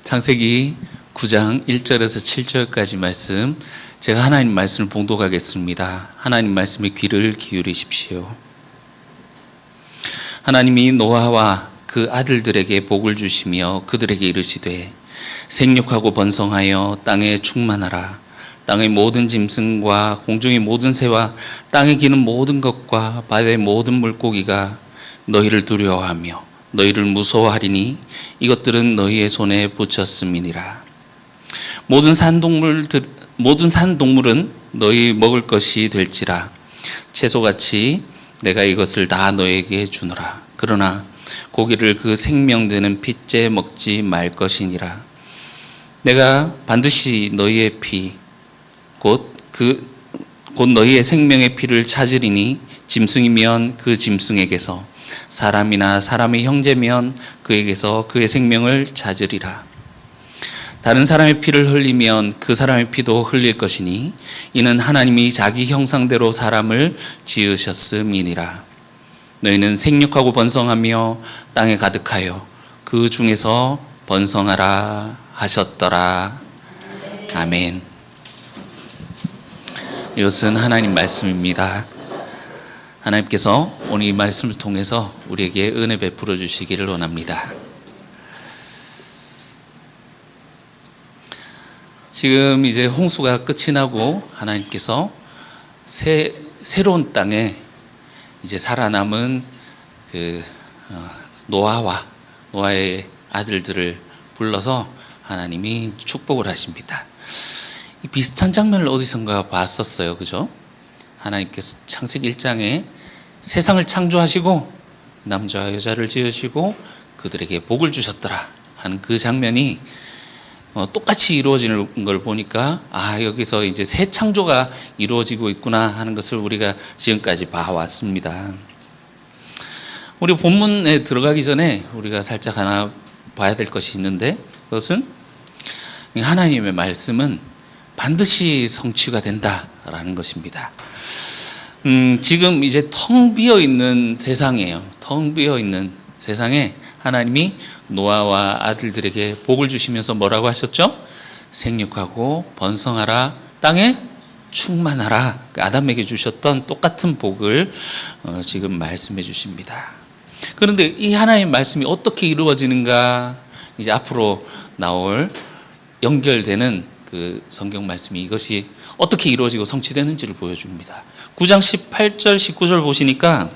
창세기 9장 1절에서 7절까지 말씀, 제가 하나님 말씀을 봉독하겠습니다. 하나님 말씀에 귀를 기울이십시오. 하나님이 노아와 그 아들들에게 복을 주시며 그들에게 이르시되 생육하고 번성하여 땅에 충만하라. 땅의 모든 짐승과 공중의 모든 새와 땅에 기는 모든 것과 바다의 모든 물고기가 너희를 두려워하며 너희를 무서워하리니 이것들은 너희의 손에 붙였음이니라. 모든 산동물은 너희 먹을 것이 될지라. 채소같이 내가 이것을 다 너희에게 주노라. 그러나 고기를 그 생명되는 핏째 먹지 말 것이니라. 내가 반드시 너희의 피 곧 너희의 생명의 피를 찾으리니 짐승이면 그 짐승에게서, 사람이나 사람의 형제면 그에게서 그의 생명을 찾으리라. 다른 사람의 피를 흘리면 그 사람의 피도 흘릴 것이니 이는 하나님이 자기 형상대로 사람을 지으셨음이니라. 너희는 생육하고 번성하며 땅에 가득하여 그 중에서 번성하라 하셨더라. 아멘. 이것은 하나님 말씀입니다. 하나님께서 오늘 이 말씀을 통해서 우리에게 은혜 베풀어 주시기를 원합니다. 지금 이제 홍수가 끝이 나고 하나님께서 새로운 땅에 이제 살아남은 노아의 아들들을 불러서 하나님이 축복을 하십니다. 이 비슷한 장면을 어디선가 봤었어요. 그죠? 하나님께서 창세기 1장에 세상을 창조하시고 남자와 여자를 지으시고 그들에게 복을 주셨더라 하는 그 장면이 똑같이 이루어지는 걸 보니까 여기서 이제 새 창조가 이루어지고 있구나 하는 것을 우리가 지금까지 봐왔습니다. 우리 본문에 들어가기 전에 우리가 살짝 하나 봐야 될 것이 있는데, 그것은 하나님의 말씀은 반드시 성취가 된다라는 것입니다. 지금 이제 텅 비어 있는 세상이에요. 텅 비어 있는 세상에 하나님이 노아와 아들들에게 복을 주시면서 뭐라고 하셨죠? 생육하고 번성하라, 땅에 충만하라. 아담에게 주셨던 똑같은 복을 지금 말씀해 주십니다. 그런데 이 하나님의 말씀이 어떻게 이루어지는가, 이제 앞으로 나올 연결되는 그 성경 말씀이 이것이 어떻게 이루어지고 성취되는지를 보여줍니다. 9장 18절 19절 보시니까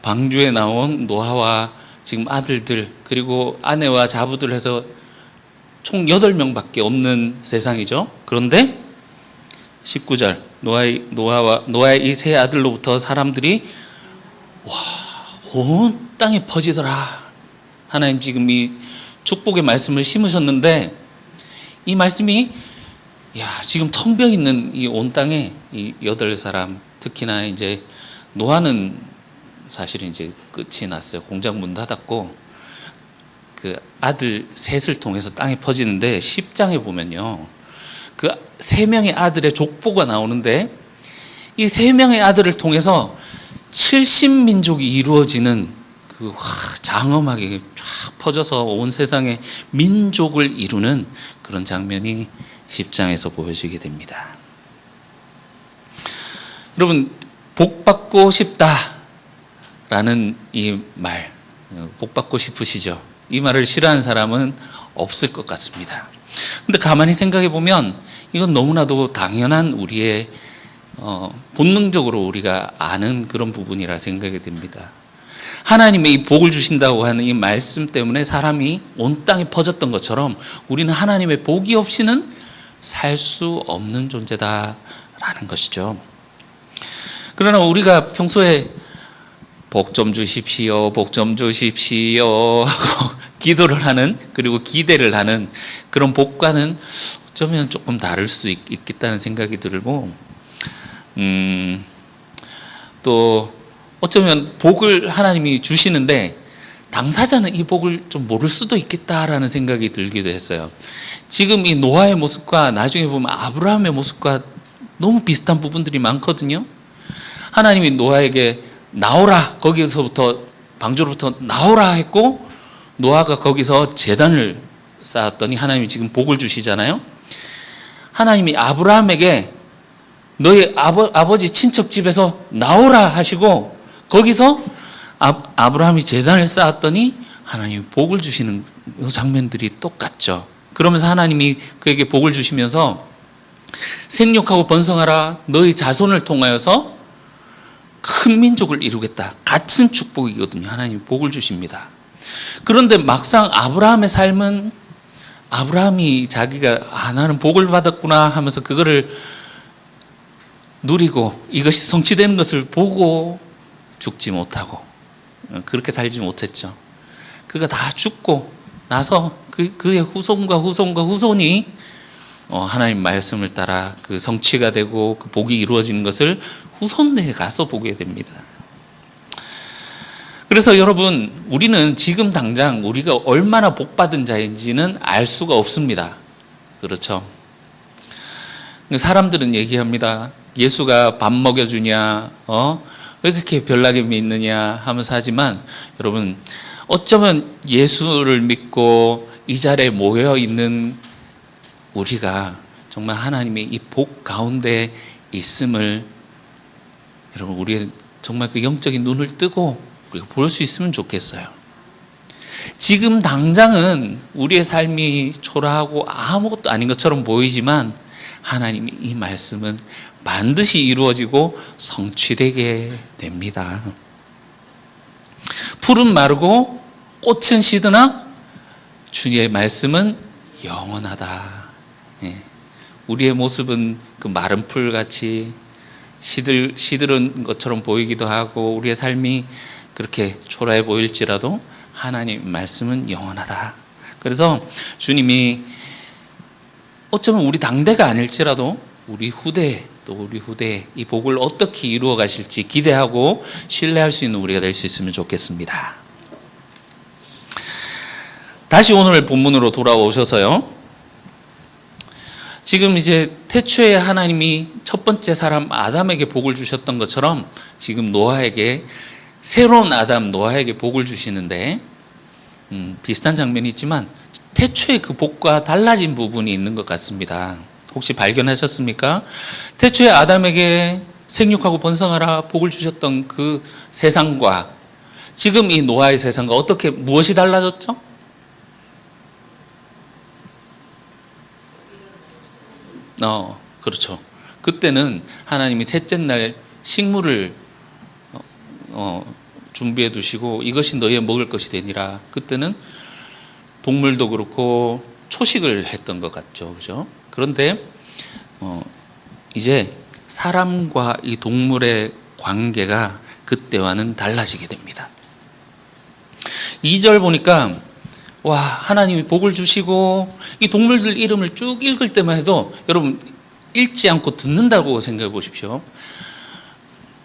방주에 나온 노아와 지금 아들들 그리고 아내와 자부들 해서 총 8명밖에 없는 세상이죠. 그런데 19절 노아의 이 세 아들로부터 사람들이 온 땅에 퍼지더라. 하나님 지금 이 축복의 말씀을 심으셨는데 이 말씀이 지금 텅 비어 있는 이 온 땅에 이 8사람, 특히나 이제 노아는 사실은 이제 끝이 났어요. 공장 문 닫았고 그 아들 셋을 통해서 땅에 퍼지는데 10장에 보면요, 그 3명의 아들의 족보가 나오는데 이 3명의 아들을 통해서 70민족이 이루어지는 그 장엄하게 쫙 퍼져서 온 세상의 민족을 이루는 그런 장면이 10장에서 보여지게 됩니다. 여러분, 복받고 싶다라는 이 말, 복받고 싶으시죠? 이 말을 싫어하는 사람은 없을 것 같습니다. 근데 가만히 생각해 보면 이건 너무나도 당연한 우리의 본능적으로 우리가 아는 그런 부분이라 생각이 됩니다. 하나님의 이 복을 주신다고 하는 이 말씀 때문에 사람이 온 땅에 퍼졌던 것처럼 우리는 하나님의 복이 없이는 살 수 없는 존재다라는 것이죠. 그러나 우리가 평소에 복 좀 주십시오, 복 좀 주십시오 하고 기도를 하는, 그리고 기대를 하는 그런 복과는 어쩌면 조금 다를 수 있겠다는 생각이 들고, 또 어쩌면 복을 하나님이 주시는데 당사자는 이 복을 좀 모를 수도 있겠다라는 생각이 들기도 했어요. 지금 이 노아의 모습과 나중에 보면 아브라함의 모습과 너무 비슷한 부분들이 많거든요. 하나님이 노아에게 나오라, 거기서부터 방주로부터 나오라 했고 노아가 거기서 제단을 쌓았더니 하나님이 지금 복을 주시잖아요. 하나님이 아브라함에게 너희 아버지 친척 집에서 나오라 하시고 거기서 아브라함이 제단을 쌓았더니 하나님이 복을 주시는 이 장면들이 똑같죠. 그러면서 하나님이 그에게 복을 주시면서 생육하고 번성하라, 너희 자손을 통하여서 큰 민족을 이루겠다. 같은 축복이거든요. 하나님이 복을 주십니다. 그런데 막상 아브라함의 삶은 아브라함이 자기가 나는 복을 받았구나 하면서 그거를 누리고 이것이 성취되는 것을 보고 죽지 못하고 그렇게 살지 못했죠. 그가 다 죽고 나서 그의 후손과 후손과 후손이 하나님 말씀을 따라 그 성취가 되고 그 복이 이루어지는 것을 후손대에 가서 보게 됩니다. 그래서 여러분, 우리는 지금 당장 우리가 얼마나 복받은 자인지는 알 수가 없습니다. 그렇죠? 사람들은 얘기합니다. 예수가 밥 먹여주냐, 왜 그렇게 별나게 믿느냐 하면서 하지만 여러분, 어쩌면 예수를 믿고 이 자리에 모여 있는 우리가 정말 하나님의 이 복 가운데 있음을 여러분, 우리 정말 그 영적인 눈을 뜨고 우리가 볼 수 있으면 좋겠어요. 지금 당장은 우리의 삶이 초라하고 아무것도 아닌 것처럼 보이지만 하나님이 이 말씀은 반드시 이루어지고 성취되게 됩니다. 풀은 마르고 꽃은 시드나 주의 말씀은 영원하다. 우리의 모습은 그 마른 풀같이 시들은 것처럼 보이기도 하고 우리의 삶이 그렇게 초라해 보일지라도 하나님 말씀은 영원하다. 그래서 주님이 어쩌면 우리 당대가 아닐지라도 우리 후대 또 우리 후대 이 복을 어떻게 이루어 가실지 기대하고 신뢰할 수 있는 우리가 될 수 있으면 좋겠습니다. 다시 오늘 본문으로 돌아오셔서요. 지금 이제 태초에 하나님이 첫 번째 사람 아담에게 복을 주셨던 것처럼 지금 노아에게 새로운 아담 노아에게 복을 주시는데 비슷한 장면이 있지만 태초에 그 복과 달라진 부분이 있는 것 같습니다. 혹시 발견하셨습니까? 태초에 아담에게 생육하고 번성하라 복을 주셨던 그 세상과 지금 이 노아의 세상과 무엇이 달라졌죠? 그렇죠. 그때는 하나님이 셋째 날 식물을 준비해 두시고 이것이 너희의 먹을 것이 되니라. 그때는 동물도 그렇고 초식을 했던 것 같죠. 그죠? 그런데 이제 사람과 이 동물의 관계가 그때와는 달라지게 됩니다. 2절 보니까 와, 하나님이 복을 주시고 이 동물들 이름을 쭉 읽을 때만 해도 여러분 읽지 않고 듣는다고 생각해 보십시오.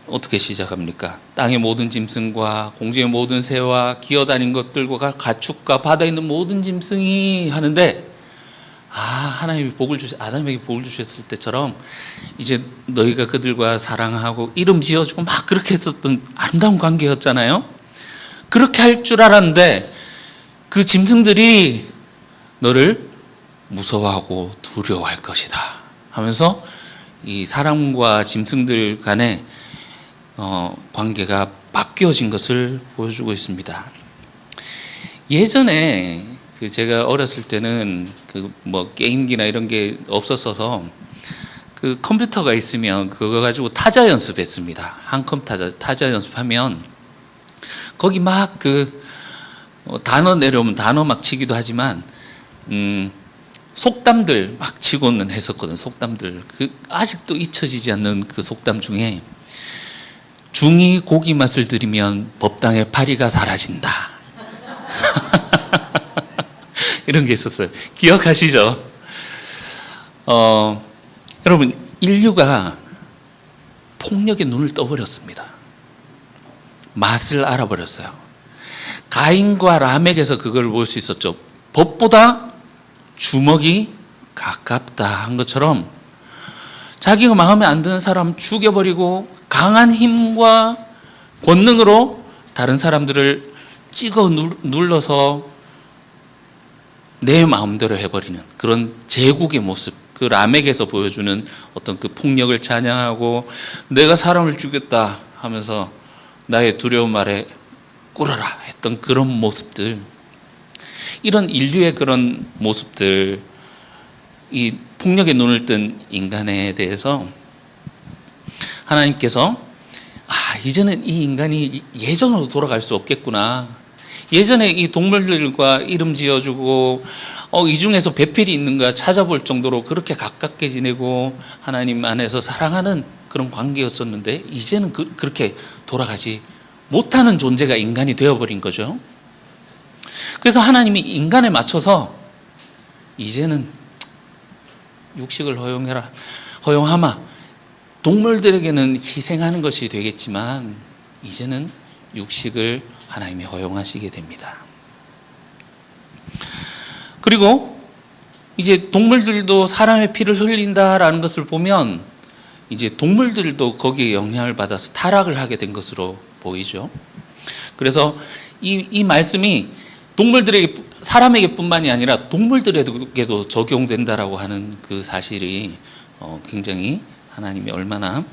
어떻게 시작합니까? 땅의 모든 짐승과 공중의 모든 새와 기어다니는 것들과 가축과 바다에 있는 모든 짐승이 하는데 하나님이 아담에게 복을 주셨을 때처럼 이제 너희가 그들과 사랑하고 이름 지어주고 막 그렇게 했었던 아름다운 관계였잖아요. 그렇게 할 줄 알았는데 그 짐승들이 너를 무서워하고 두려워할 것이다 하면서 이 사람과 짐승들 간의 관계가 바뀌어진 것을 보여주고 있습니다. 예전에 제가 어렸을 때는 게임기나 이런 게 없었어서 그 컴퓨터가 있으면 그거 가지고 타자 연습했습니다. 한컴 타자 연습하면 거기 막 단어 내려오면 단어 막 치기도 하지만 속담들 막 치고는 했었거든. 속담들 아직도 잊혀지지 않는 그 속담 중에 중이 고기 맛을 들이면 법당의 파리가 사라진다. 이런 게 있었어요. 기억하시죠? 여러분, 인류가 폭력의 눈을 떠버렸습니다. 맛을 알아버렸어요. 가인과 라멕에서 그걸 볼 수 있었죠. 법보다 주먹이 가깝다 한 것처럼 자기가 마음에 안 드는 사람 죽여버리고 강한 힘과 권능으로 다른 사람들을 찍어 눌러서 내 마음대로 해버리는 그런 제국의 모습, 그 라멕에서 보여주는 어떤 그 폭력을 찬양하고 내가 사람을 죽였다 하면서 나의 두려움 아래 꿇어라 했던 그런 모습들, 이런 인류의 그런 모습들, 이 폭력의 눈을 뜬 인간에 대해서 하나님께서 이제는 이 인간이 예전으로 돌아갈 수 없겠구나. 예전에 이 동물들과 이름 지어주고 이 중에서 배필이 있는가 찾아볼 정도로 그렇게 가깝게 지내고 하나님 안에서 사랑하는 그런 관계였었는데 이제는 그렇게 돌아가지 못하는 존재가 인간이 되어버린 거죠. 그래서 하나님이 인간에 맞춰서 이제는 육식을 허용하마. 동물들에게는 희생하는 것이 되겠지만 이제는 육식을 하나님이 허용하시게 됩니다. 그리고 이제 동물들도 사람의 피를 흘린다라는 것을 보면 이제 동물들도 거기에 영향을 받아서 타락을 하게 된 것으로 보이죠. 그래서 이 말씀이 사람에게 뿐만이 아니라 동물들에게도 적용된다라고 하는 그 사실이 굉장히 하나님이 얼마나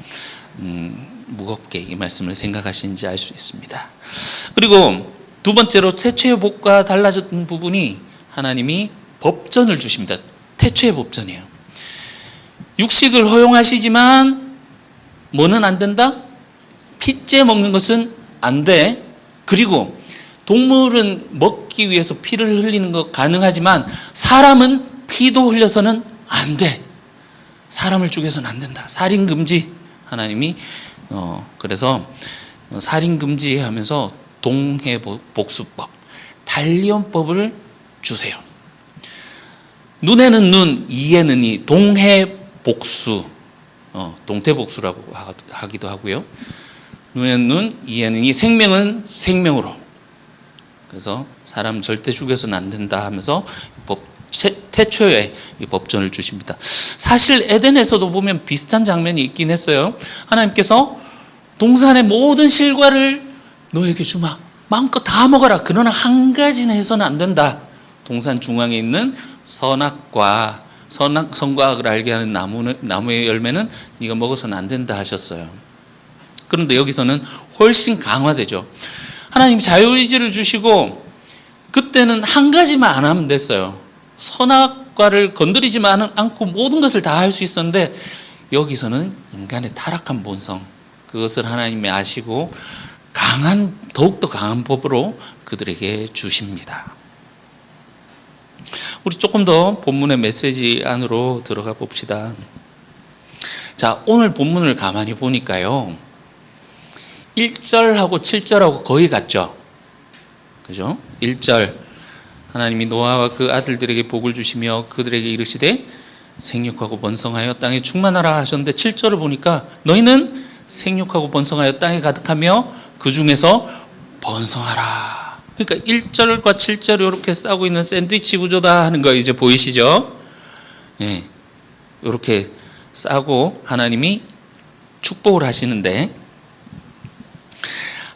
무겁게 이 말씀을 생각하시는지 알 수 있습니다. 그리고 두 번째로 태초의 복과 달라진 부분이 하나님이 법전을 주십니다. 태초의 법전이에요. 육식을 허용하시지만 뭐는 안 된다? 피째 먹는 것은 안 돼. 그리고 동물은 먹기 위해서 피를 흘리는 것 가능하지만 사람은 피도 흘려서는 안 돼. 사람을 죽여서는 안 된다. 살인 금지. 하나님이 그래서 살인 금지하면서 동해복수법, 달리언법을 주세요. 눈에는 눈, 이에는 이, 동해복수, 동태복수라고 하기도 하고요. 눈에는 눈, 이에는 이, 생명은 생명으로. 그래서 사람 절대 죽여서는 안 된다 하면서 태초에 이 법전을 주십니다. 사실 에덴에서도 보면 비슷한 장면이 있긴 했어요. 하나님께서 동산의 모든 실과를 너에게 주마. 마음껏 다 먹어라. 그러나 한 가지는 해서는 안 된다. 동산 중앙에 있는 선악과 선과학을 알게 하는 나무의 열매는 네가 먹어서는 안 된다 하셨어요. 그런데 여기서는 훨씬 강화되죠. 하나님 자유의지를 주시고 그때는 한 가지만 안 하면 됐어요. 선악과를 건드리지만 않고 모든 것을 다 할 수 있었는데 여기서는 인간의 타락한 본성, 그것을 하나님이 아시고 더욱더 강한 법으로 그들에게 주십니다. 우리 조금 더 본문의 메시지 안으로 들어가 봅시다. 자, 오늘 본문을 가만히 보니까요, 1절하고 7절하고 거의 같죠? 그죠? 1절, 하나님이 노아와 그 아들들에게 복을 주시며 그들에게 이르시되 생육하고 번성하여 땅에 충만하라 하셨는데 7절을 보니까 너희는 생육하고 번성하여 땅에 가득하며 그 중에서 번성하라. 그러니까 1절과 7절이 이렇게 싸고 있는 샌드위치 구조다 하는 거 이제 보이시죠? 예, 이렇게 싸고 하나님이 축복을 하시는데,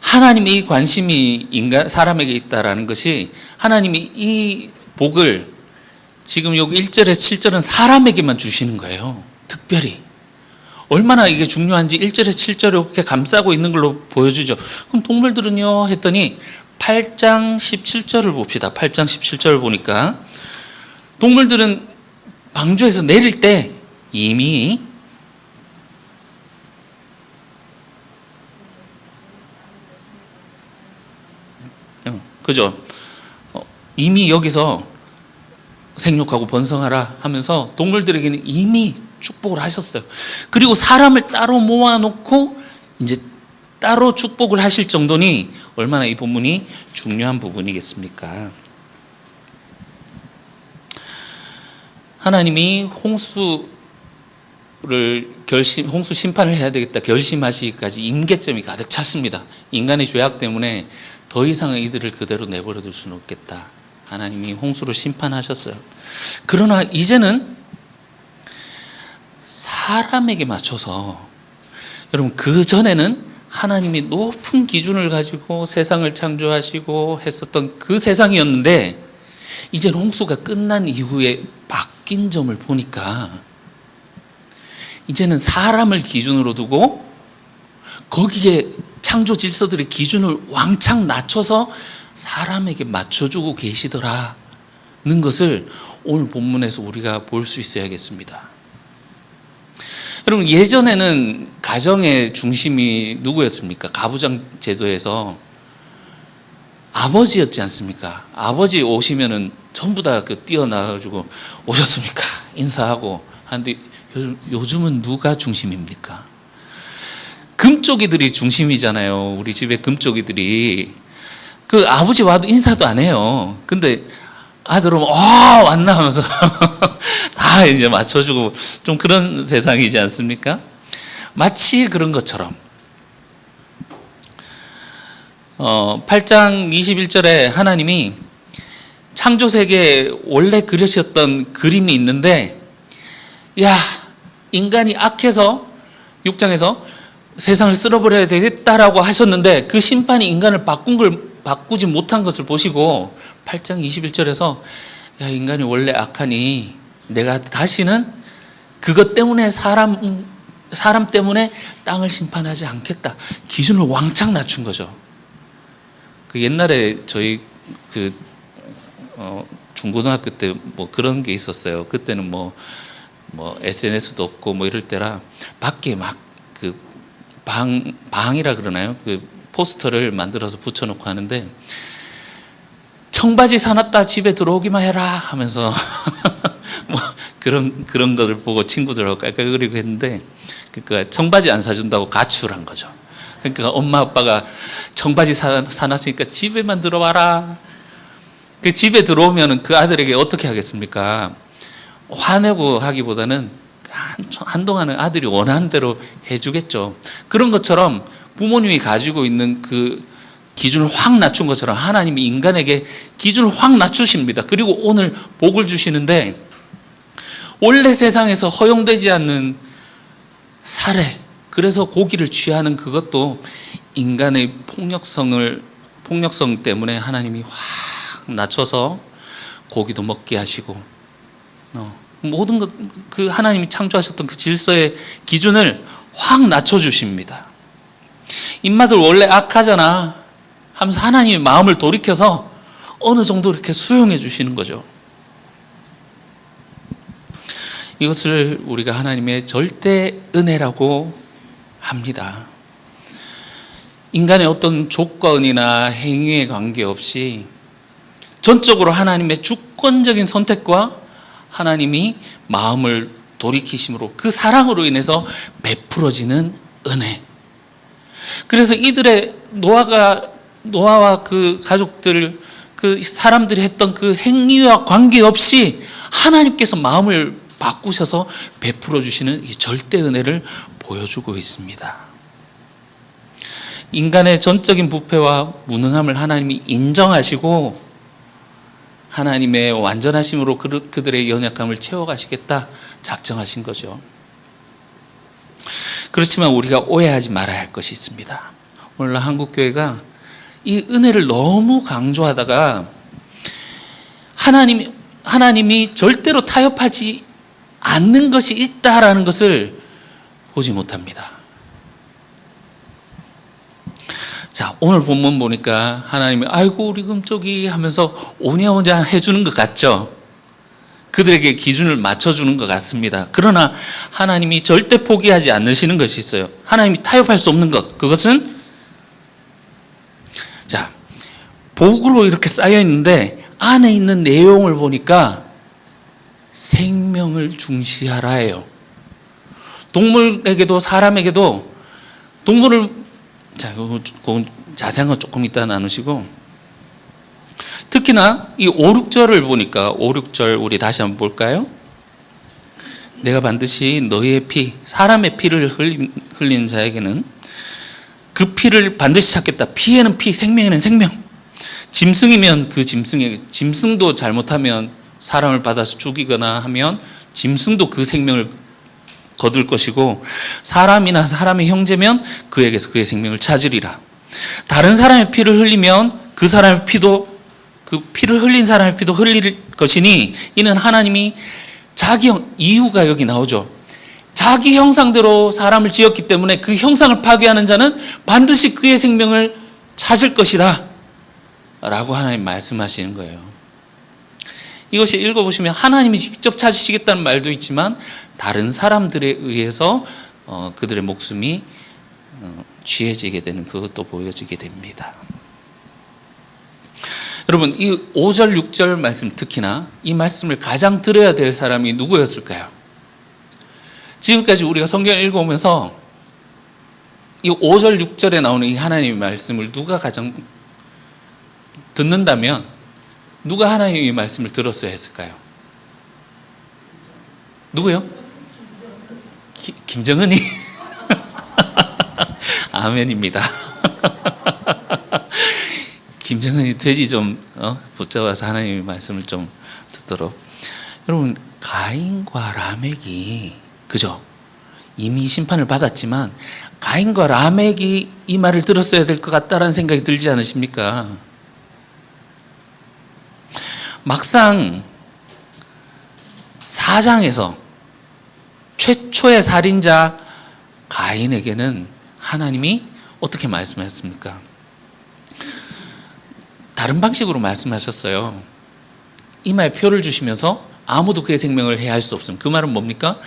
하나님의 관심이 사람에게 있다라는 것이, 하나님이 이 복을 지금 여기 1절에서 7절은 사람에게만 주시는 거예요. 특별히. 얼마나 이게 중요한지 1절에서 7절을 이렇게 감싸고 있는 걸로 보여주죠. 그럼 동물들은요? 했더니 8장 17절을 봅시다. 8장 17절을 보니까 동물들은 방주에서 내릴 때 이미 그죠? 이미 여기서 생육하고 번성하라 하면서 동물들에게는 이미 축복을 하셨어요. 그리고 사람을 따로 모아놓고 이제 따로 축복을 하실 정도니 얼마나 이 본문이 중요한 부분이겠습니까? 하나님이 홍수 심판을 해야 되겠다 결심하시기까지 임계점이 가득 찼습니다. 인간의 죄악 때문에 더 이상 이들을 그대로 내버려 둘 수는 없겠다. 하나님이 홍수로 심판하셨어요. 그러나 이제는 사람에게 맞춰서, 여러분 그 전에는 하나님이 높은 기준을 가지고 세상을 창조하시고 했었던 그 세상이었는데, 이제는 홍수가 끝난 이후에 바뀐 점을 보니까 이제는 사람을 기준으로 두고 거기에 창조 질서들의 기준을 왕창 낮춰서 사람에게 맞춰주고 계시더라는 것을 오늘 본문에서 우리가 볼 수 있어야겠습니다. 여러분, 예전에는 가정의 중심이 누구였습니까? 가부장 제도에서 아버지였지 않습니까? 아버지 오시면은 전부 다 뛰어나가지고 오셨습니까? 인사하고 하는데 요즘은 누가 중심입니까? 금쪽이들이 중심이잖아요. 우리 집에 금쪽이들이 그 아버지 와도 인사도 안 해요. 근데 아들 오면 왔나 하면서 다 이제 맞춰주고 좀 그런 세상이지 않습니까? 마치 그런 것처럼 8장 21절에 하나님이 창조세계에 원래 그려셨던 그림이 있는데, 야, 인간이 악해서 6장에서 세상을 쓸어버려야 되겠다라고 하셨는데 그 심판이 인간을 바꾸지 못한 것을 보시고 8장 21절에서 야, 인간이 원래 악하니 내가 다시는 그것 때문에 사람 때문에 땅을 심판하지 않겠다. 기준을 왕창 낮춘 거죠. 그 옛날에 저희 중고등학교 때 뭐 그런 게 있었어요. 그때는 뭐 SNS도 없고 뭐 이럴 때라 밖에 막 방이라 그러나요? 그 포스터를 만들어서 붙여놓고 하는데 청바지 사놨다 집에 들어오기만 해라 하면서 뭐 그런 것을 보고 친구들하고 깔깔거리고 했는데, 그러니까 청바지 안 사준다고 가출한 거죠. 그러니까 엄마 아빠가 청바지 사놨으니까 집에만 들어와라. 그 집에 들어오면은 그 아들에게 어떻게 하겠습니까? 화내고 하기보다는 한동안은 아들이 원하는 대로 해주겠죠. 그런 것처럼 부모님이 가지고 있는 그 기준을 확 낮춘 것처럼 하나님이 인간에게 기준을 확 낮추십니다. 그리고 오늘 복을 주시는데, 원래 세상에서 허용되지 않는 살해, 그래서 고기를 취하는 그것도 인간의 폭력성 때문에 하나님이 확 낮춰서 고기도 먹게 하시고, 모든 것, 그 하나님이 창조하셨던 그 질서의 기준을 확 낮춰주십니다. 인마들 원래 악하잖아 하면서 하나님의 마음을 돌이켜서 어느 정도 이렇게 수용해 주시는 거죠. 이것을 우리가 하나님의 절대 은혜라고 합니다. 인간의 어떤 조건이나 행위에 관계없이 전적으로 하나님의 주권적인 선택과 하나님이 마음을 돌이키심으로 그 사랑으로 인해서 베풀어지는 은혜. 그래서 이들의 노아와 그 가족들, 그 사람들이 했던 그 행위와 관계없이 하나님께서 마음을 바꾸셔서 베풀어 주시는 이 절대 은혜를 보여주고 있습니다. 인간의 전적인 부패와 무능함을 하나님이 인정하시고 하나님의 완전하심으로 그들의 연약함을 채워가시겠다 작정하신 거죠. 그렇지만 우리가 오해하지 말아야 할 것이 있습니다. 오늘 한국교회가 이 은혜를 너무 강조하다가 하나님이 절대로 타협하지 않는 것이 있다라는 것을 보지 못합니다. 자, 오늘 본문 보니까 하나님이 아이고 우리 금쪽이 하면서 오냐오냐 해주는 것 같죠? 그들에게 기준을 맞춰주는 것 같습니다. 그러나 하나님이 절대 포기하지 않으시는 것이 있어요. 하나님이 타협할 수 없는 것, 그것은 자, 복으로 이렇게 쌓여 있는데 안에 있는 내용을 보니까 생명을 중시하라예요. 동물에게도 사람에게도 동물을 자, 그건 자세한 건 조금 이따 나누시고, 특히나 이 5, 6절을 보니까 5, 6절 우리 다시 한번 볼까요? 내가 반드시 너희의 피, 사람의 피를 흘리는 자에게는 그 피를 반드시 찾겠다. 피에는 피, 생명에는 생명. 짐승이면 그 짐승도 잘못하면 사람을 받아서 죽이거나 하면 짐승도 그 생명을 거둘 것이고, 사람이나 사람의 형제면 그에게서 그의 생명을 찾으리라. 다른 사람의 피를 흘리면 그 사람의 피도 그 피를 흘린 사람의 피도 흘릴 것이니 이는 하나님이 이유가 여기 나오죠. 자기 형상대로 사람을 지었기 때문에 그 형상을 파괴하는 자는 반드시 그의 생명을 찾을 것이다 라고 하나님 말씀하시는 거예요. 이것이 읽어보시면 하나님이 직접 찾으시겠다는 말도 있지만 다른 사람들에 의해서 그들의 목숨이 취해지게 되는 그것도 보여지게 됩니다. 여러분, 이 5절 6절 말씀, 특히나 이 말씀을 가장 들어야 될 사람이 누구였을까요? 지금까지 우리가 성경을 읽어오면서 이 5절 6절에 나오는 이 하나님의 말씀을 누가 가장 듣는다면 누가 하나님의 말씀을 들었어야 했을까요? 누구요? 김정은이? 아멘입니다. 김정은이 돼지 좀 붙잡아서 하나님의 말씀을 좀 듣도록. 여러분, 가인과 라멕이, 그죠? 이미 심판을 받았지만 가인과 라멕이 이 말을 들었어야 될 것 같다라는 생각이 들지 않으십니까? 막상 4장에서 최초의 살인자 가인에게는 하나님이 어떻게 말씀하셨습니까? 다른 방식으로 말씀하셨어요. 이마에 표를 주시면서 아무도 그의 생명을 해할 수 없음. 그 말은 뭡니까?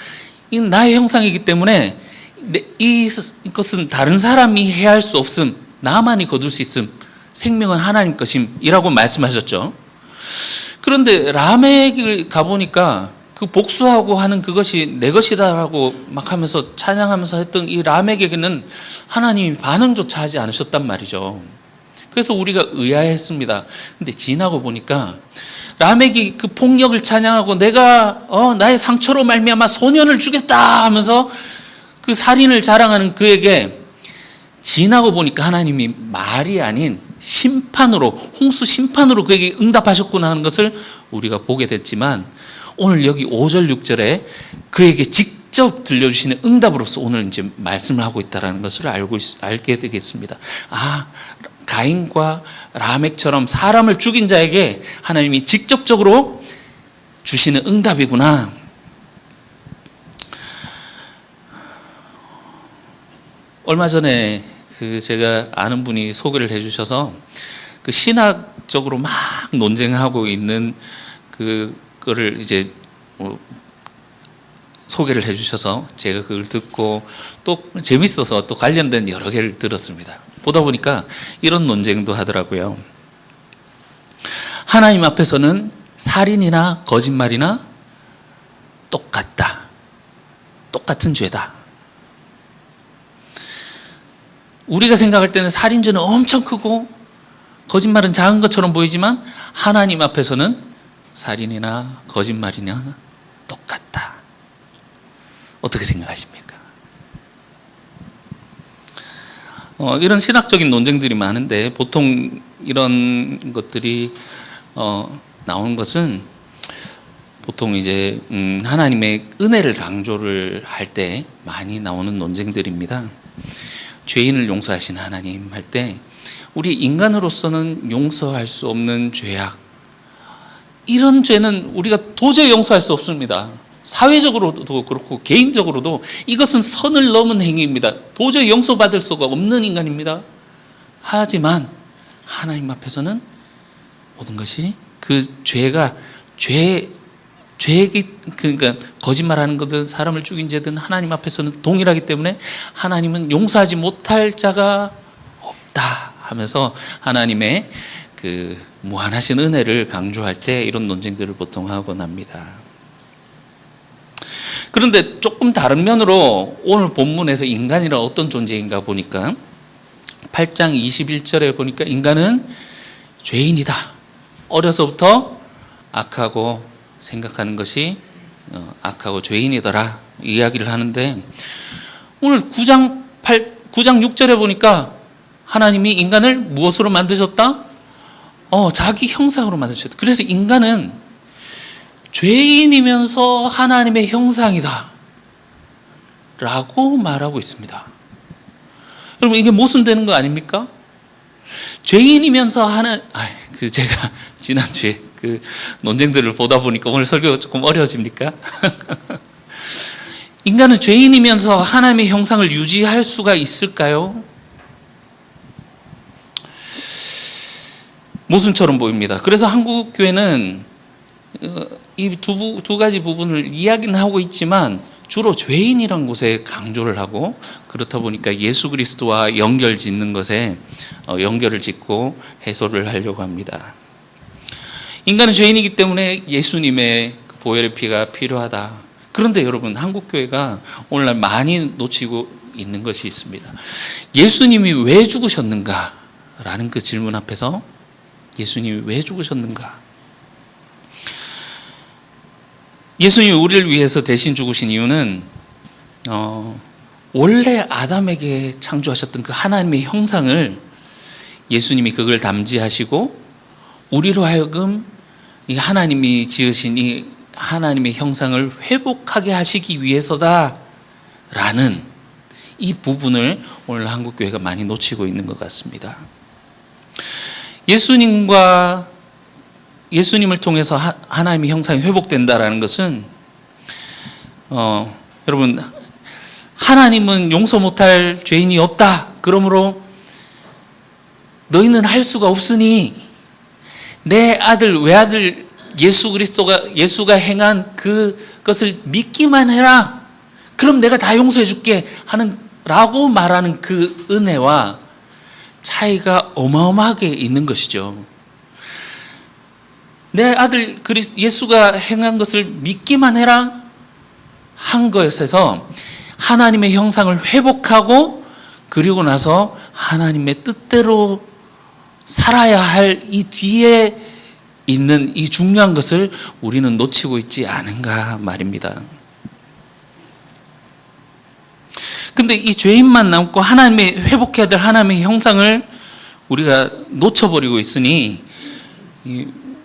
이건 나의 형상이기 때문에 이것은 다른 사람이 해할 수 없음. 나만이 거둘 수 있음. 생명은 하나님 것임 이라고 말씀하셨죠. 그런데 라멕을 가보니까 그 복수하고 하는 그것이 내 것이다라고 막 하면서 찬양하면서 했던 이 라멕에게는 하나님이 반응조차 하지 않으셨단 말이죠. 그래서 우리가 의아했습니다. 근데 지나고 보니까 라멕이 그 폭력을 찬양하고 내가 나의 상처로 말미암아 소년을 주겠다 하면서 그 살인을 자랑하는 그에게 지나고 보니까 하나님이 말이 아닌 심판으로, 홍수 심판으로 그에게 응답하셨구나 하는 것을 우리가 보게 됐지만 오늘 여기 5절 6절에 그에게 직접 들려주시는 응답으로서 오늘 이제 말씀을 하고 있다는 것을 알게 되겠습니다. 가인과 라멕처럼 사람을 죽인 자에게 하나님이 직접적으로 주시는 응답이구나. 얼마 전에 제가 아는 분이 소개를 해주셔서 그 신학적으로 막 논쟁하고 있는 그거를 이제 소개를 해주셔서 제가 그걸 듣고 또 재밌어서 또 관련된 여러 개를 들었습니다. 보다 보니까 이런 논쟁도 하더라고요. 하나님 앞에서는 살인이나 거짓말이나 똑같다. 똑같은 죄다. 우리가 생각할 때는 살인죄는 엄청 크고 거짓말은 작은 것처럼 보이지만 하나님 앞에서는 살인이나 거짓말이나 똑같다. 어떻게 생각하십니까? 이런 신학적인 논쟁들이 많은데 보통 이런 것들이 나오는 것은 보통 이제 하나님의 은혜를 강조를 할 때 많이 나오는 논쟁들입니다. 죄인을 용서하신 하나님 할 때 우리 인간으로서는 용서할 수 없는 죄악, 이런 죄는 우리가 도저히 용서할 수 없습니다. 사회적으로도 그렇고 개인적으로도 이것은 선을 넘은 행위입니다. 도저히 용서받을 수가 없는 인간입니다. 하지만 하나님 앞에서는 모든 것이 그 죄가 그러니까 거짓말하는 거든 사람을 죽인 죄든 하나님 앞에서는 동일하기 때문에 하나님은 용서하지 못할 자가 없다 하면서 하나님의 그 무한하신 은혜를 강조할 때 이런 논쟁들을 보통 하곤 합니다. 그런데 조금 다른 면으로 오늘 본문에서 인간이란 어떤 존재인가 보니까 8장 21절에 보니까 인간은 죄인이다. 어려서부터 악하고 생각하는 것이 악하고 죄인이더라 이야기를 하는데 오늘 9장 6절에 보니까 하나님이 인간을 무엇으로 만드셨다? 자기 형상으로 만드셨다. 그래서 인간은 죄인이면서 하나님의 형상이다 라고 말하고 있습니다. 여러분 이게 모순되는 거 아닙니까? 죄인이면서 제가 지난주에 그 논쟁들을 보다 보니까 오늘 설교가 조금 어려워집니까? 인간은 죄인이면서 하나님의 형상을 유지할 수가 있을까요? 모순처럼 보입니다. 그래서 한국 교회는 이 두 가지 부분을 이야기는 하고 있지만 주로 죄인이란 곳에 강조를 하고, 그렇다 보니까 예수 그리스도와 연결 짓는 것에 연결을 짓고 해소를 하려고 합니다. 인간은 죄인이기 때문에 예수님의 보혈의 피가 필요하다. 그런데 여러분, 한국 교회가 오늘날 많이 놓치고 있는 것이 있습니다. 예수님이 왜 죽으셨는가? 라는 그 질문 앞에서 예수님이 왜 죽으셨는가? 예수님이 우리를 위해서 대신 죽으신 이유는 원래 아담에게 창조하셨던 그 하나님의 형상을 예수님이 그걸 담지하시고 우리로 하여금 이 하나님이 지으신 이 하나님의 형상을 회복하게 하시기 위해서다라는 이 부분을 오늘 한국 교회가 많이 놓치고 있는 것 같습니다. 예수님을 통해서 하나님의 형상이 회복된다라는 것은 여러분, 하나님은 용서 못할 죄인이 없다. 그러므로 너희는 할 수가 없으니 내 아들 외아들 예수가 행한 그것을 믿기만 해라. 그럼 내가 다 용서해 줄게 라고 말하는 그 은혜와 차이가 어마어마하게 있는 것이죠. 내 아들 예수가 행한 것을 믿기만 해라 한 것에서 하나님의 형상을 회복하고, 그리고 나서 하나님의 뜻대로 살아야 할 이 뒤에 있는 이 중요한 것을 우리는 놓치고 있지 않은가 말입니다. 근데 이 죄인만 남고 하나님의 회복해야 될 하나님의 형상을 우리가 놓쳐버리고 있으니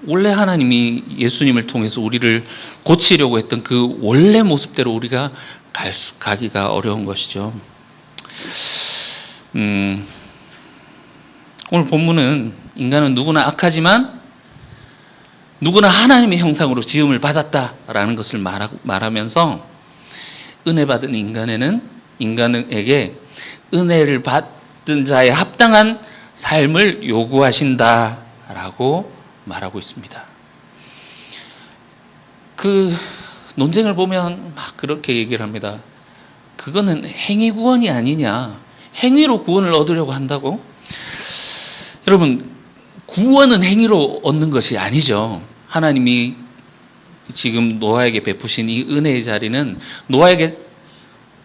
원래 하나님이 예수님을 통해서 우리를 고치려고 했던 그 원래 모습대로 우리가 가기가 어려운 것이죠. 오늘 본문은 인간은 누구나 악하지만 누구나 하나님의 형상으로 지음을 받았다라는 것을 말하면서 은혜 받은 인간에게 은혜를 받은 자의 합당한 삶을 요구하신다라고 말하고 있습니다. 그 논쟁을 보면 막 그렇게 얘기를 합니다. 그거는 행위 구원이 아니냐, 행위로 구원을 얻으려고 한다고? 여러분, 구원은 행위로 얻는 것이 아니죠. 하나님이 지금 노아에게 베푸신 이 은혜의 자리는 노아에게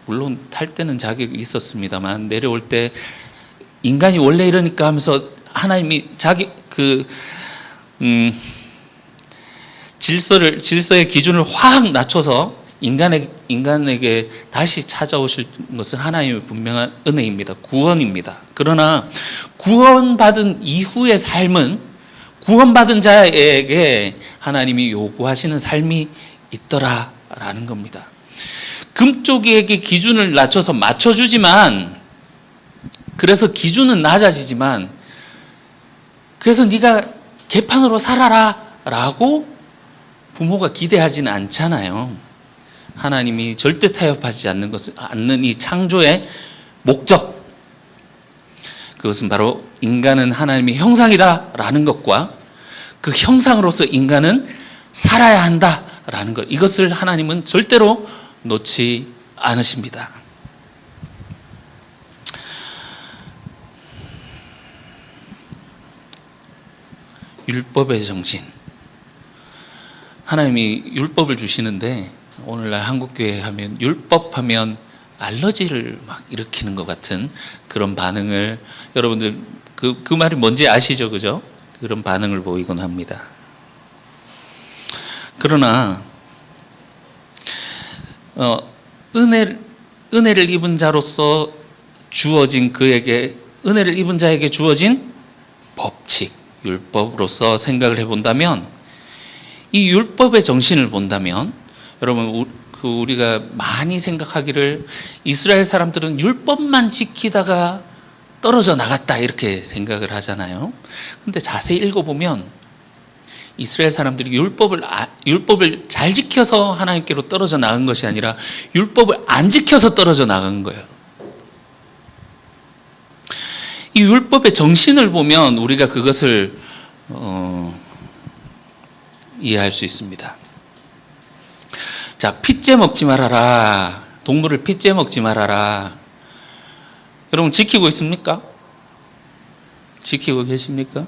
물론 탈 때는 자격이 있었습니다만 내려올 때 인간이 원래 이러니까 하면서 하나님이 자기 질서의 기준을 확 낮춰서 인간에게 다시 찾아오실 것은 하나님의 분명한 은혜입니다. 구원입니다. 그러나 구원받은 이후의 삶은 구원받은 자에게 하나님이 요구하시는 삶이 있더라라는 겁니다. 금쪽이에게 기준을 낮춰서 맞춰주지만, 그래서 기준은 낮아지지만, 그래서 네가 개판으로 살아라 라고 부모가 기대하지는 않잖아요. 하나님이 절대 타협하지 않는 이 창조의 목적, 그것은 바로 인간은 하나님의 형상이다 라는 것과 그 형상으로서 인간은 살아야 한다 라는 것, 이것을 하나님은 절대로 놓지 않으십니다. 율법의 정신, 하나님이 율법을 주시는데 오늘날 한국교회 하면 율법하면 알러지를 막 일으키는 것 같은 그런 반응을, 여러분들 그 말이 뭔지 아시죠? 그죠? 그런 반응을 보이곤 합니다. 그러나 은혜를 입은 자로서 주어진 은혜를 입은 자에게 주어진 법칙, 율법으로서 생각을 해본다면, 이 율법의 정신을 본다면, 여러분 우리가 많이 생각하기를 이스라엘 사람들은 율법만 지키다가 떨어져 나갔다 이렇게 생각을 하잖아요. 근데 자세히 읽어보면 이스라엘 사람들이 율법을 잘 지켜서 하나님께로 떨어져 나간 것이 아니라 율법을 안 지켜서 떨어져 나간 거예요. 이 율법의 정신을 보면 우리가 그것을 이해할 수 있습니다. 자, 핏째 먹지 말아라. 동물을 핏째 먹지 말아라. 여러분 지키고 있습니까? 지키고 계십니까?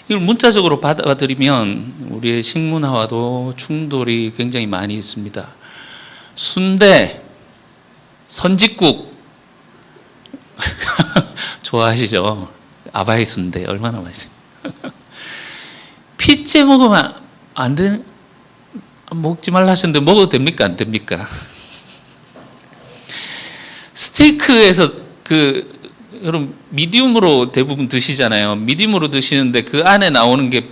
이걸 문자적으로 받아들이면 우리의 식문화와도 충돌이 굉장히 많이 있습니다. 순대, 선짓국 좋아하시죠? 아바이 순대 얼마나 맛있어요. 핏째 먹으면 안 돼, 먹지 말라 하셨는데 먹어도 됩니까? 안 됩니까? 스테이크에서 여러분 미디움으로 대부분 드시잖아요. 미디움으로 드시는데 그 안에 나오는 게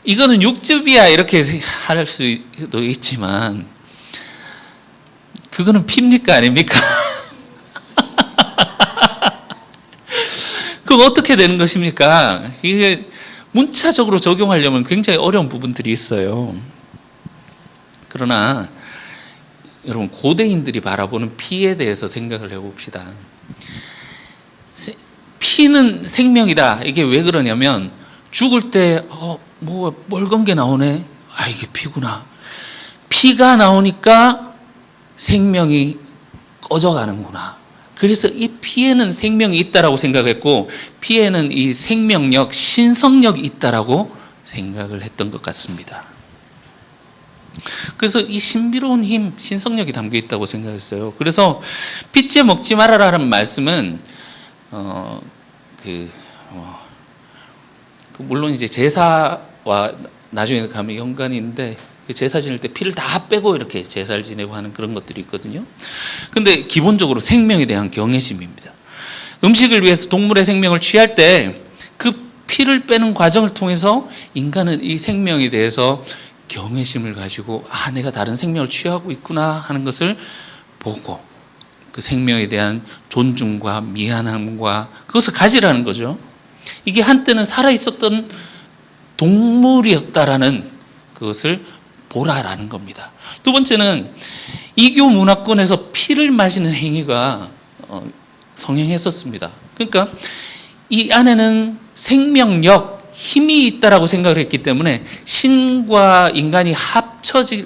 이거는 육즙이야 이렇게 할 수도 있지만 그거는 피입니까 아닙니까? 그럼 어떻게 되는 것입니까? 이게 문자적으로 적용하려면 굉장히 어려운 부분들이 있어요. 그러나 여러분 고대인들이 바라보는 피에 대해서 생각을 해봅시다. 피는 생명이다. 이게 왜 그러냐면 죽을 때 뭐가 멀건 게 나오네. 아, 이게 피구나. 피가 나오니까 생명이 꺼져가는구나. 그래서 이 피에는 생명이 있다라고 생각했고 피에는 이 생명력, 신성력이 있다라고 생각을 했던 것 같습니다. 그래서 이 신비로운 힘, 신성력이 담겨 있다고 생각했어요. 그래서 핏째 먹지 말아라는 말씀은 물론 이제 제사와 나중에 가면 연관이 있는데 제사 지낼 때 피를 다 빼고 이렇게 제사를 지내고 하는 그런 것들이 있거든요. 근데 기본적으로 생명에 대한 경외심입니다. 음식을 위해서 동물의 생명을 취할 때 그 피를 빼는 과정을 통해서 인간은 이 생명에 대해서 경외심을 가지고 내가 다른 생명을 취하고 있구나 하는 것을 보고 그 생명에 대한 존중과 미안함과 그것을 가지라는 거죠. 이게 한때는 살아있었던 동물이었다라는 그것을 보라라는 겁니다. 두 번째는 이교 문화권에서 피를 마시는 행위가 성행했었습니다. 그러니까 이 안에는 생명력, 힘이 있다라고 생각을 했기 때문에 신과 인간이 합쳐질,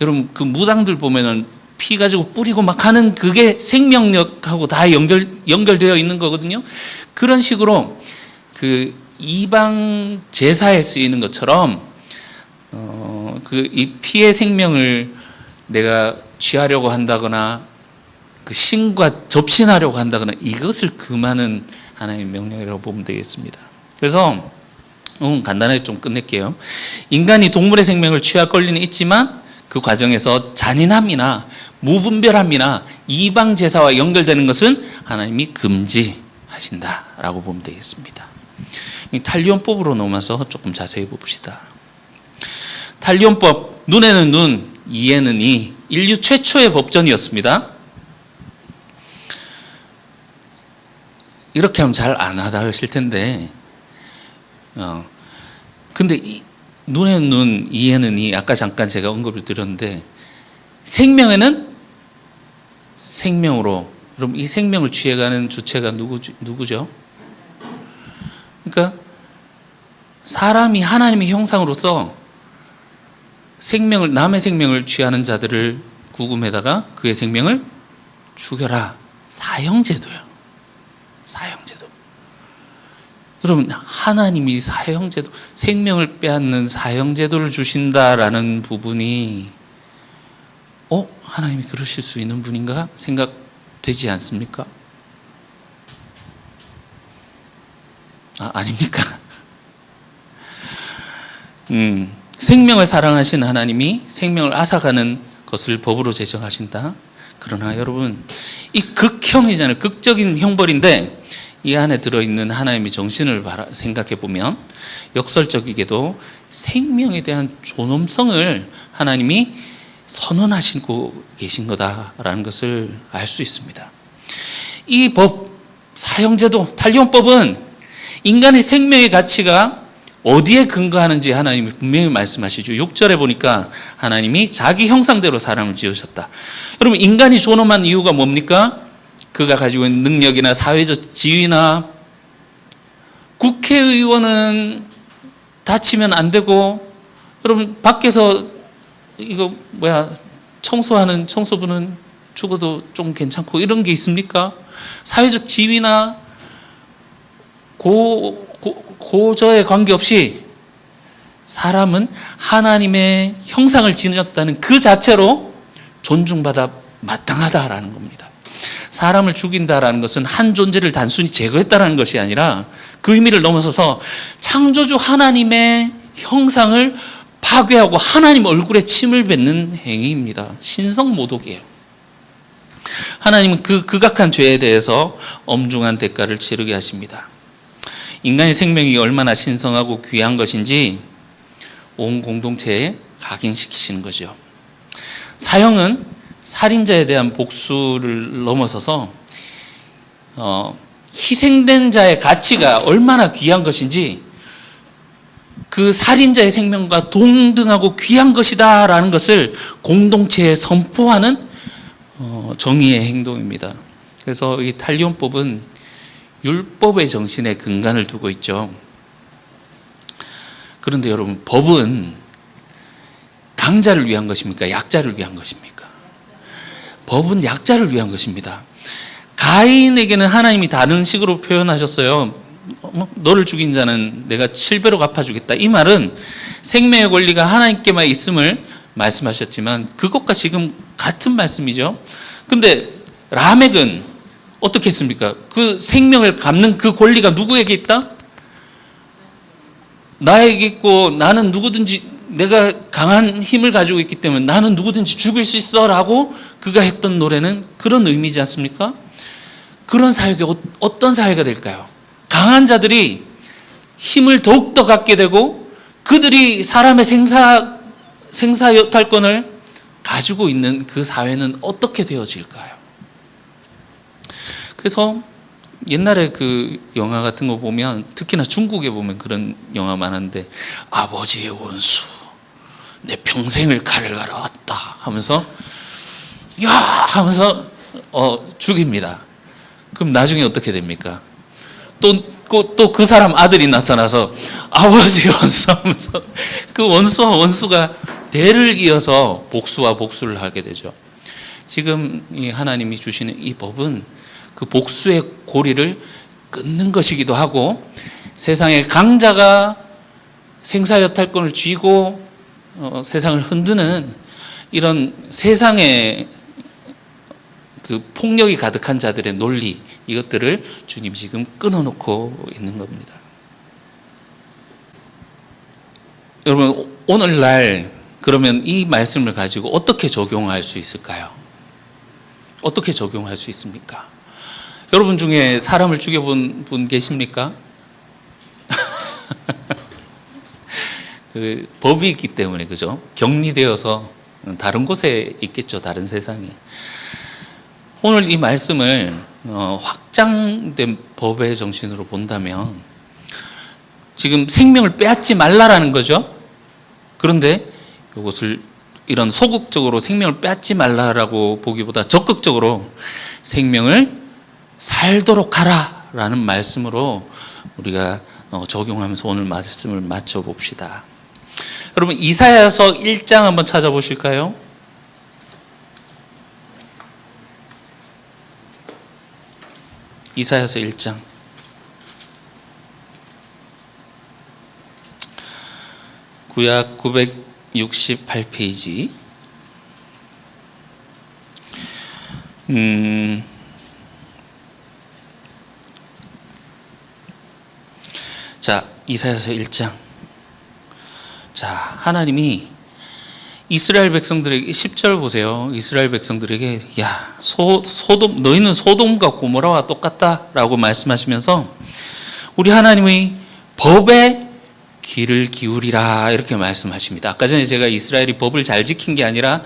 여러분 그 무당들 보면은 피 가지고 뿌리고 막 하는 그게 생명력하고 다 연결되어 있는 거거든요. 그런 식으로 그 이방 제사에 쓰이는 것처럼 이 피의 생명을 내가 취하려고 한다거나 그 신과 접신하려고 한다거나 이것을 금하는 하나님의 명령이라고 보면 되겠습니다. 그래서 간단하게 좀 끝낼게요. 인간이 동물의 생명을 취할 권리는 있지만 그 과정에서 잔인함이나 무분별함이나 이방 제사와 연결되는 것은 하나님이 금지하신다라고 보면 되겠습니다. 탈리온법으로 넘어서 조금 자세히 봅시다. 탈리온법, 눈에는 눈, 이에는 이, 인류 최초의 법전이었습니다. 이렇게 하면 잘 안 하다 하실 텐데, 근데 눈에는 눈, 이에는 이, 아까 잠깐 제가 언급을 드렸는데, 생명에는 생명으로, 여러분 이 생명을 취해가는 주체가 누구죠? 그러니까 사람이 하나님의 형상으로서 남의 생명을 취하는 자들을 구금에다가 그의 생명을 죽여라. 사형제도요. 사형제도. 여러분 하나님이 사형제도, 생명을 빼앗는 사형제도를 주신다라는 부분이 하나님이 그러실 수 있는 분인가 생각되지 않습니까? 아닙니까? 생명을 사랑하신 하나님이 생명을 앗아가는 것을 법으로 제정하신다. 그러나 여러분 이 극형이잖아요. 극적인 형벌인데 이 안에 들어있는 하나님의 정신을 생각해 보면 역설적이게도 생명에 대한 존엄성을 하나님이 선언하시고 계신 거다라는 것을 알 수 있습니다. 이 법, 사형제도, 탈리온법은 인간의 생명의 가치가 어디에 근거하는지 하나님이 분명히 말씀하시죠. 6절에 보니까 하나님이 자기 형상대로 사람을 지으셨다. 여러분, 인간이 존엄한 이유가 뭡니까? 그가 가지고 있는 능력이나 사회적 지위나, 국회의원은 다치면 안 되고, 여러분 밖에서 이거 청소하는 청소부는 죽어도 좀 괜찮고, 이런 게 있습니까? 사회적 지위나 고저에 관계없이 사람은 하나님의 형상을 지녔다는 그 자체로 존중받아 마땅하다라는 겁니다. 사람을 죽인다라는 것은 한 존재를 단순히 제거했다라는 것이 아니라 그 의미를 넘어서서 창조주 하나님의 형상을 파괴하고 하나님 얼굴에 침을 뱉는 행위입니다. 신성모독이에요. 하나님은 그 극악한 죄에 대해서 엄중한 대가를 치르게 하십니다. 인간의 생명이 얼마나 신성하고 귀한 것인지 온 공동체에 각인시키시는 거죠. 사형은 살인자에 대한 복수를 넘어서서 희생된 자의 가치가 얼마나 귀한 것인지, 그 살인자의 생명과 동등하고 귀한 것이다라는 것을 공동체에 선포하는 정의의 행동입니다. 그래서 이 탈리온법은 율법의 정신에 근간을 두고 있죠. 그런데 여러분, 법은 강자를 위한 것입니까? 약자를 위한 것입니까? 법은 약자를 위한 것입니다. 가인에게는 하나님이 다른 식으로 표현하셨어요. 너를 죽인 자는 내가 7배로 갚아주겠다. 이 말은 생명의 권리가 하나님께만 있음을 말씀하셨지만 그것과 지금 같은 말씀이죠. 근데 라멕은 어떻게 했습니까? 그 생명을 갚는 그 권리가 누구에게 있다? 나에게 있고, 나는 누구든지, 내가 강한 힘을 가지고 있기 때문에 나는 누구든지 죽일 수 있어 라고 그가 했던 노래는 그런 의미지 않습니까? 그런 사회가 어떤 사회가 될까요? 강한 자들이 힘을 더욱더 갖게 되고 그들이 사람의 생사 여탈권을 가지고 있는 그 사회는 어떻게 되어질까요? 그래서 옛날에 그 영화 같은 거 보면, 특히나 중국에 보면 그런 영화 많은데, 아버지의 원수, 내 평생을 칼을 갈아왔다 하면서 야 하면서 죽입니다. 그럼 나중에 어떻게 됩니까? 또 그 사람 아들이 나타나서 아버지의 원수 하면서 그 원수와 원수가 대를 이어서 복수와 복수를 하게 되죠. 지금 이 하나님이 주시는 이 법은 그 복수의 고리를 끊는 것이기도 하고, 세상의 강자가 생사여탈권을 쥐고 세상을 흔드는 이런 세상의 그 폭력이 가득한 자들의 논리, 이것들을 주님 지금 끊어놓고 있는 겁니다. 여러분, 오늘날 그러면 이 말씀을 가지고 어떻게 적용할 수 있을까요? 어떻게 적용할 수 있습니까? 여러분 중에 사람을 죽여본 분 계십니까? 그 법이 있기 때문에, 그죠? 격리되어서 다른 곳에 있겠죠, 다른 세상에. 오늘 이 말씀을 확장된 법의 정신으로 본다면 지금 생명을 빼앗지 말라라는 거죠. 그런데 이것을 이런 소극적으로 생명을 빼앗지 말라라고 보기보다 적극적으로 생명을 살도록 하라라는 말씀으로 우리가 적용하면서 오늘 말씀을 맞춰봅시다. 여러분, 이사야서 1장 한번 찾아보실까요? 이사야서 1장. 구약 968페이지. 자, 이사야서 1장. 자, 하나님이 이스라엘 백성들에게 10절 보세요. 이스라엘 백성들에게 야, 소돔 너희는 소돔과 고모라와 똑같다라고 말씀하시면서 우리 하나님의 법에 귀를 기울이라 이렇게 말씀하십니다. 아까 전에 제가 이스라엘이 법을 잘 지킨 게 아니라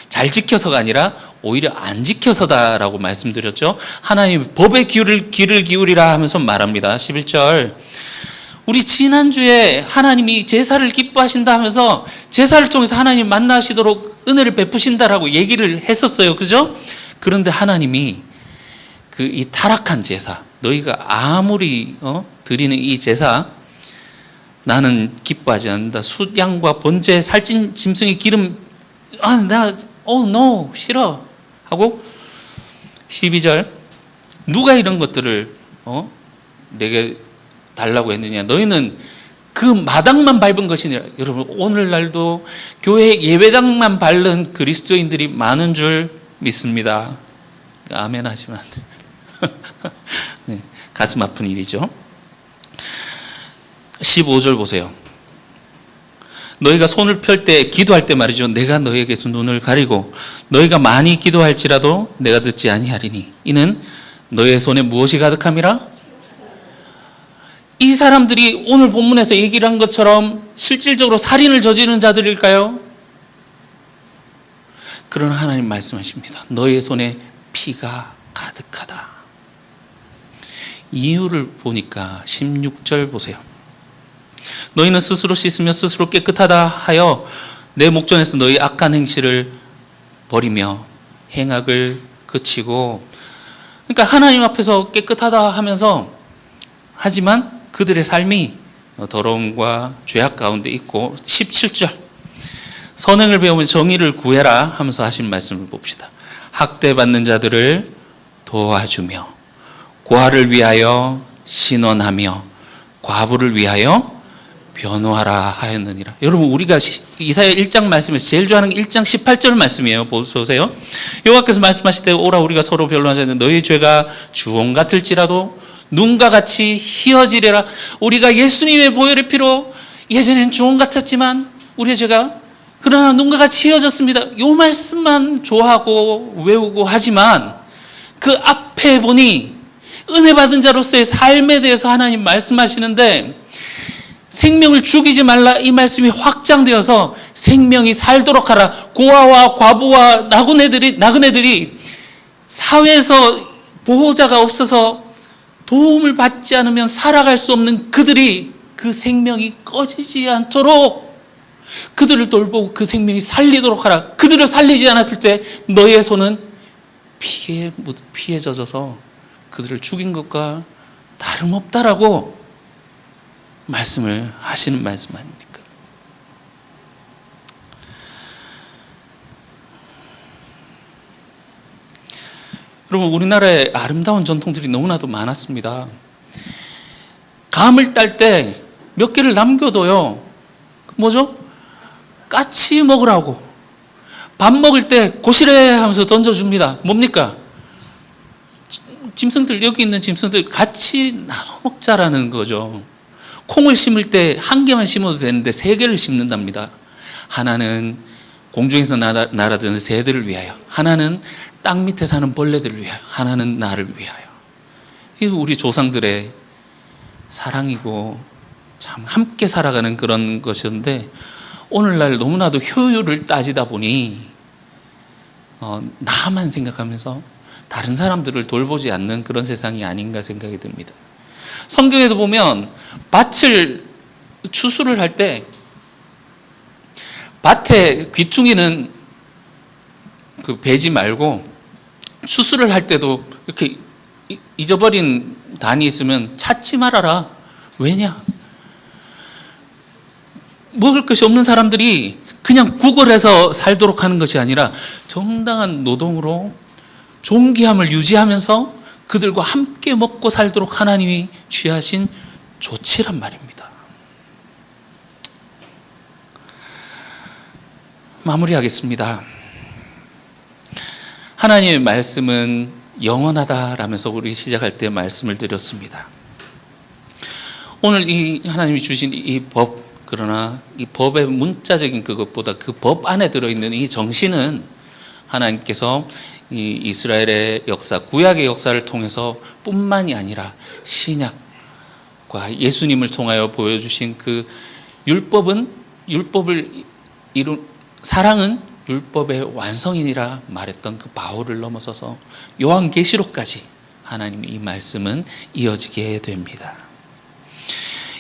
잘 지켜서가 아니라 오히려 안 지켜서다라고 말씀드렸죠. 하나님 법의 귀를 기울이라 하면서 말합니다. 11절. 우리 지난주에 하나님이 제사를 기뻐하신다 하면서 제사를 통해서 하나님 만나시도록 은혜를 베푸신다라고 얘기를 했었어요. 그죠? 그런데 하나님이 이 타락한 제사, 너희가 아무리 드리는 이 제사, 나는 기뻐하지 않는다. 숫양과 번제, 살찐 짐승의 기름, no, 싫어. 하고 12절, 누가 이런 것들을 내게 달라고 했느냐. 너희는 그 마당만 밟은 것이니라. 여러분, 오늘날도 교회 예배당만 밟는 그리스도인들이 많은 줄 믿습니다. 아멘 하시면 안 돼요. 네, 가슴 아픈 일이죠. 15절 보세요. 너희가 손을 펼 때, 기도할 때 말이죠. 내가 너희에게서 눈을 가리고 너희가 많이 기도할지라도 내가 듣지 아니하리니 이는 너희의 손에 무엇이 가득함이라? 이 사람들이 오늘 본문에서 얘기를 한 것처럼 실질적으로 살인을 저지르는 자들일까요? 그러나 하나님 말씀하십니다. 너희의 손에 피가 가득하다. 이유를 보니까 16절 보세요. 너희는 스스로 씻으며 스스로 깨끗하다 하여 내 목전에서 너희 악한 행실을 버리며 행악을 그치고, 그러니까 하나님 앞에서 깨끗하다 하면서 하지만 그들의 삶이 더러움과 죄악 가운데 있고, 17절 선행을 배우면 정의를 구해라 하면서 하신 말씀을 봅시다. 학대받는 자들을 도와주며 고아를 위하여 신원하며 과부를 위하여 변호하라 하였느니라. 여러분, 우리가 이사야 1장 말씀에서 제일 좋아하는 게 1장 18절 말씀이에요. 보세요. 여호와께서 말씀하실 때 오라 우리가 서로 변론하자. 너희 죄가 주홍 같을지라도 눈과 같이 희어지리라. 우리가 예수님의 보혈의 피로 예전엔 주홍 같았지만 우리의 죄가 그러나 눈과 같이 희어졌습니다. 이 말씀만 좋아하고 외우고 하지만 그 앞에 보니 은혜 받은 자로서의 삶에 대해서 하나님 말씀하시는데 생명을 죽이지 말라 이 말씀이 확장되어서 생명이 살도록 하라. 고아와 과부와 나그네들이 사회에서 보호자가 없어서 도움을 받지 않으면 살아갈 수 없는 그들이 그 생명이 꺼지지 않도록 그들을 돌보고 그 생명이 살리도록 하라. 그들을 살리지 않았을 때 너의 손은 피에 젖어서 그들을 죽인 것과 다름없다라고 말씀을 하시는 말씀 아닙니까? 여러분, 우리나라에 아름다운 전통들이 너무나도 많았습니다. 감을 딸 때 몇 개를 남겨둬요. 뭐죠? 까치 먹으라고. 밥 먹을 때 고시래 하면서 던져줍니다. 뭡니까? 짐승들, 여기 있는 짐승들 같이 나눠 먹자라는 거죠. 콩을 심을 때 한 개만 심어도 되는데 세 개를 심는답니다. 하나는 공중에서 날아드는 새들을 위하여, 하나는 땅 밑에 사는 벌레들을 위하여, 하나는 나를 위하여. 이거 우리 조상들의 사랑이고 참 함께 살아가는 그런 것이었는데 오늘날 너무나도 효율을 따지다 보니 나만 생각하면서 다른 사람들을 돌보지 않는 그런 세상이 아닌가 생각이 듭니다. 성경에도 보면 밭을 추수를 할 때 밭에 귀퉁이는 그 베지 말고 추수를 할 때도 이렇게 잊어버린 단이 있으면 찾지 말아라. 왜냐? 먹을 것이 없는 사람들이 그냥 구걸해서 살도록 하는 것이 아니라 정당한 노동으로 존귀함을 유지하면서 그들과 함께 먹고 살도록 하나님이 취하신 조치란 말입니다. 마무리하겠습니다. 하나님의 말씀은 영원하다라면서 우리 시작할 때 말씀을 드렸습니다. 오늘 이 하나님이 주신 이 법, 그러나 이 법의 문자적인 그것보다 그 법 안에 들어있는 이 정신은 하나님께서 이 이스라엘의 역사, 구약의 역사를 통해서 뿐만이 아니라 신약과 예수님을 통하여 보여주신 그 율법을 사랑은 율법의 완성이라 말했던 그 바울을 넘어서서 요한계시록까지 하나님의 이 말씀은 이어지게 됩니다.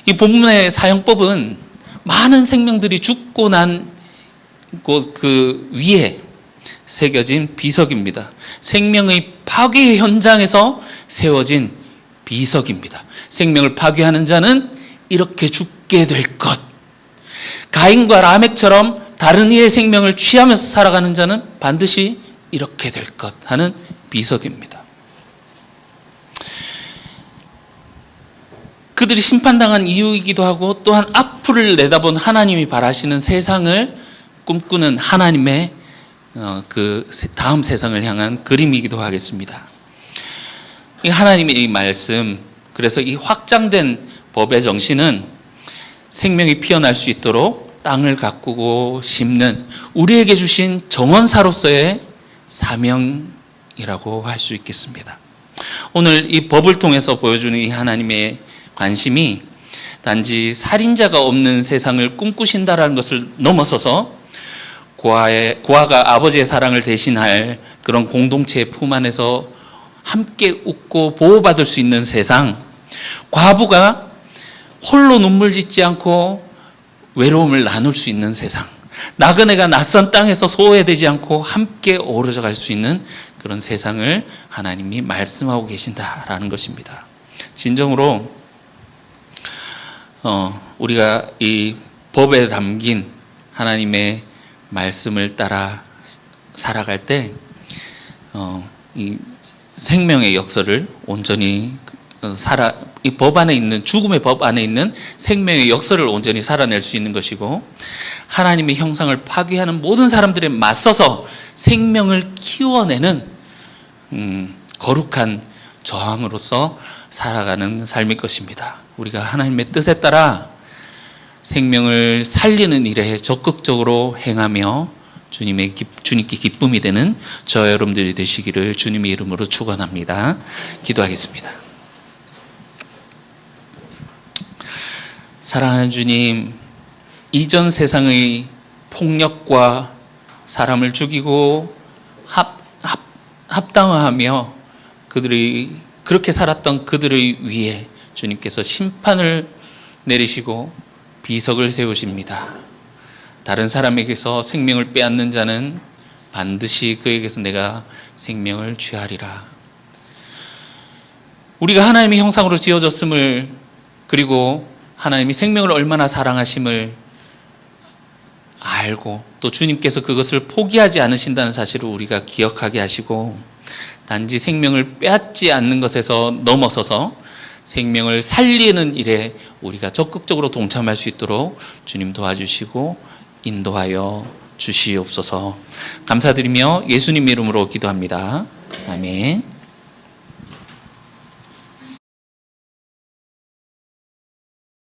이 본문의 사형법은 많은 생명들이 죽고 난 곳 그 위에 새겨진 비석입니다. 생명의 파괴 현장에서 세워진 비석입니다. 생명을 파괴하는 자는 이렇게 죽게 될 것. 가인과 라멕처럼 다른 이의 생명을 취하면서 살아가는 자는 반드시 이렇게 될 것 하는 비석입니다. 그들이 심판당한 이유이기도 하고 또한 앞을 내다본 하나님이 바라시는 세상을 꿈꾸는 하나님의 그 다음 세상을 향한 그림이기도 하겠습니다. 이 하나님의 이 말씀, 그래서 이 확장된 법의 정신은 생명이 피어날 수 있도록 땅을 가꾸고 심는 우리에게 주신 정원사로서의 사명이라고 할 수 있겠습니다. 오늘 이 법을 통해서 보여주는 이 하나님의 관심이 단지 살인자가 없는 세상을 꿈꾸신다라는 것을 넘어서서 고아가 아버지의 사랑을 대신할 그런 공동체의 품 안에서 함께 웃고 보호받을 수 있는 세상, 과부가 홀로 눈물 짓지 않고 외로움을 나눌 수 있는 세상, 나그네가 낯선 땅에서 소외되지 않고 함께 어우러져 갈 수 있는 그런 세상을 하나님이 말씀하고 계신다라는 것입니다. 진정으로 우리가 이 법에 담긴 하나님의 말씀을 따라 살아갈 때 이 생명의 역사를 온전히 이 법 안에 있는, 죽음의 법 안에 있는 생명의 역사를 온전히 살아낼 수 있는 것이고, 하나님의 형상을 파괴하는 모든 사람들에 맞서서 생명을 키워내는 거룩한 저항으로서 살아가는 삶일 것입니다. 우리가 하나님의 뜻에 따라 생명을 살리는 일에 적극적으로 행하며 주님께 기쁨이 되는 저 여러분들이 되시기를 주님의 이름으로 축원합니다. 기도하겠습니다. 사랑하는 주님, 이전 세상의 폭력과 사람을 죽이고 합당화하며 그들이 그렇게 살았던 그들의 위에 주님께서 심판을 내리시고 비석을 세우십니다. 다른 사람에게서 생명을 빼앗는 자는 반드시 그에게서 내가 생명을 취하리라. 우리가 하나님의 형상으로 지어졌음을, 그리고 하나님이 생명을 얼마나 사랑하심을 알고 또 주님께서 그것을 포기하지 않으신다는 사실을 우리가 기억하게 하시고, 단지 생명을 빼앗지 않는 것에서 넘어서서 생명을 살리는 일에 우리가 적극적으로 동참할 수 있도록 주님 도와주시고 인도하여 주시옵소서. 감사드리며 예수님 이름으로 기도합니다. 아멘.